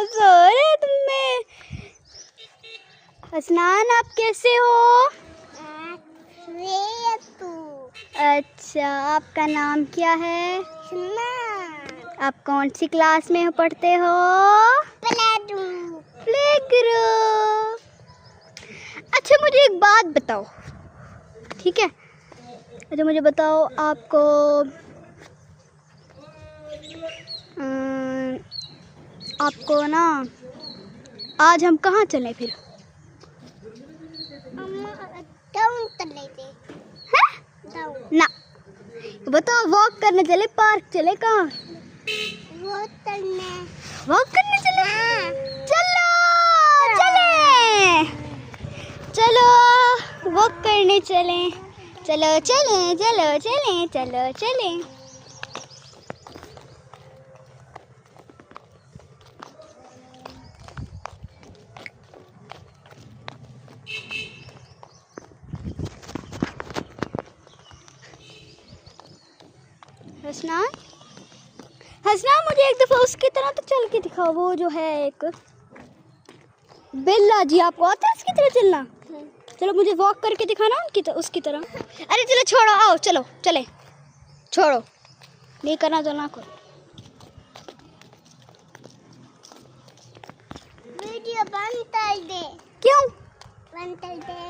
सो रहे तुम में। हसनान आप कैसे हो? अच्छा, आपका नाम क्या है? आप कौन सी क्लास में पढ़ते हो? Play group. अच्छा मुझे एक बात बताओ, ठीक है? अच्छा मुझे बताओ, आपको ना आज हम कहाँ चलें फिर? ना बताओ, वॉक करने चले, पार्क चले, कहाँ? वॉक करने चले? चलो चले, चलो वॉक करने चले, चलो चले, चलो चले, चलो चले। हसनान, हसनान मुझे एक दफ़ा उसकी तरह तो चल के दिखाओ, वो जो है एक बिल्ला जी, आपको आता है उसकी तरह चलना? चलो मुझे वॉक करके दिखाना उसकी तरह। अरे चलो छोड़ो, आओ चलो चले, छोड़ो, नहीं करना तो ना करो। वीडियो बंद कर दे। क्यों बंद कर दे?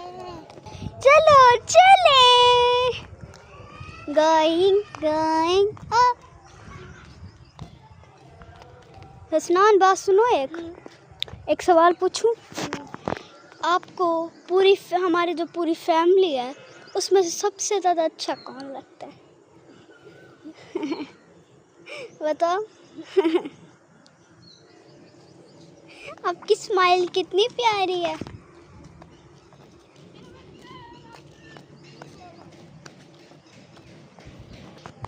चलो चले, गोइंग अप। हसनान बात सुनो, एक सवाल पूछूं? आपको हमारे जो पूरी फैमिली है उसमें से सबसे ज़्यादा अच्छा कौन लगता है? बताओ। आपकी स्माइल कितनी प्यारी है।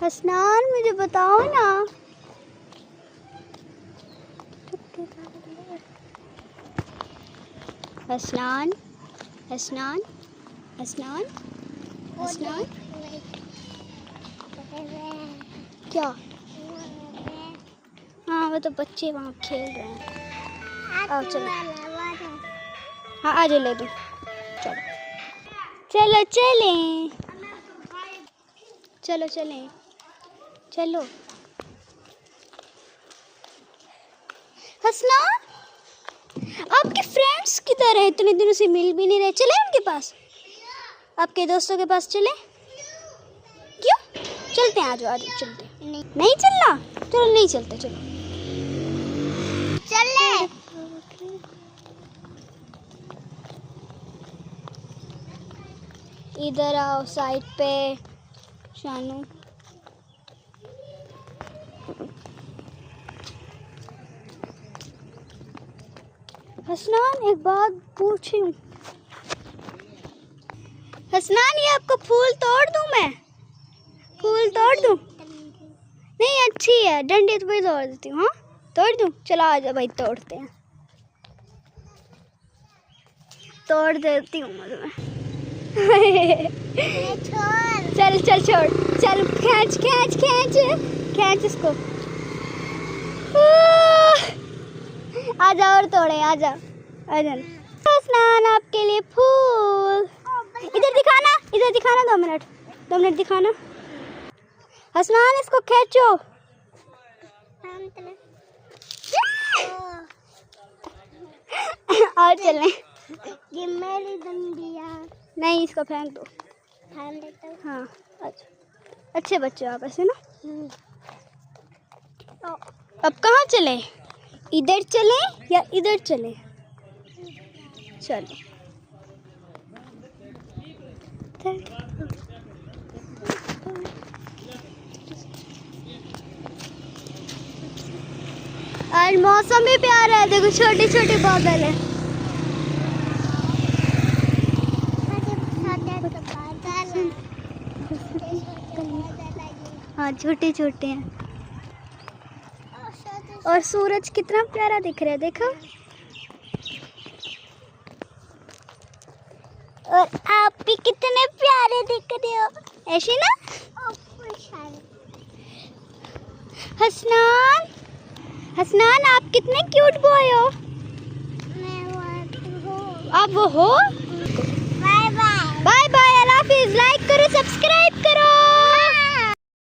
हसनान मुझे बताओ ना। हसनान, हसनान, हसनान, हसनान, क्या? हाँ वो तो बच्चे वहाँ खेल रहे हैं। आओ चलो, हाँ आ जाओ, ले दो, चलो चलो चलें, चलो चलें, चलो। हसनान आपके फ्रेंड्स किधर है? इतने दिनों से मिल भी नहीं रहे, चले उनके पास, आपके दोस्तों के पास चले? क्यों? चलते हैं, आ जाओ चलते हैं। नहीं चलना? चलो नहीं चलते, चलो चले। इधर आओ साइड पे शानू। हसनान एक बात पूछूं? हसनान ये आपको फूल तोड़ दूं मैं? फूल तोड़ दूं? नहीं अच्छी है, डंडे तो भाई तोड़ देती हूँ। हाँ तोड़ दूं? चलो आ जाओ भाई, तोड़ते हैं, तोड़ देती हूँ मैं। चल चल छोड़, चल खींच खींच खींच खींच इसको। आ जाओ और तोड़े, आ जाओ आ जाओ। हसनान आपके लिए फूल। इधर दिखाना, इधर दिखाना, 2 मिनट दिखाना। हसनान इसको खींचो। और चलें। ये मेरी डंडिया। नहीं इसको फेंक दो। फेंक देता हूँ। हाँ अच्छा, अच्छे बच्चे आप ऐसे ना। अब कहाँ चलें? इधर चलें या इधर चलें? चलो आज मौसम भी प्यारा है, देखो छोटे छोटे बादल है। हाँ छोटे छोटे हैं, और सूरज कितना प्यारा दिख रहा है, देखो। और आप भी कितने प्यारे दिख रहे हो, ऐसे ना। हसनान हसनान आप कितने क्यूट बॉय हो। आप वो हो।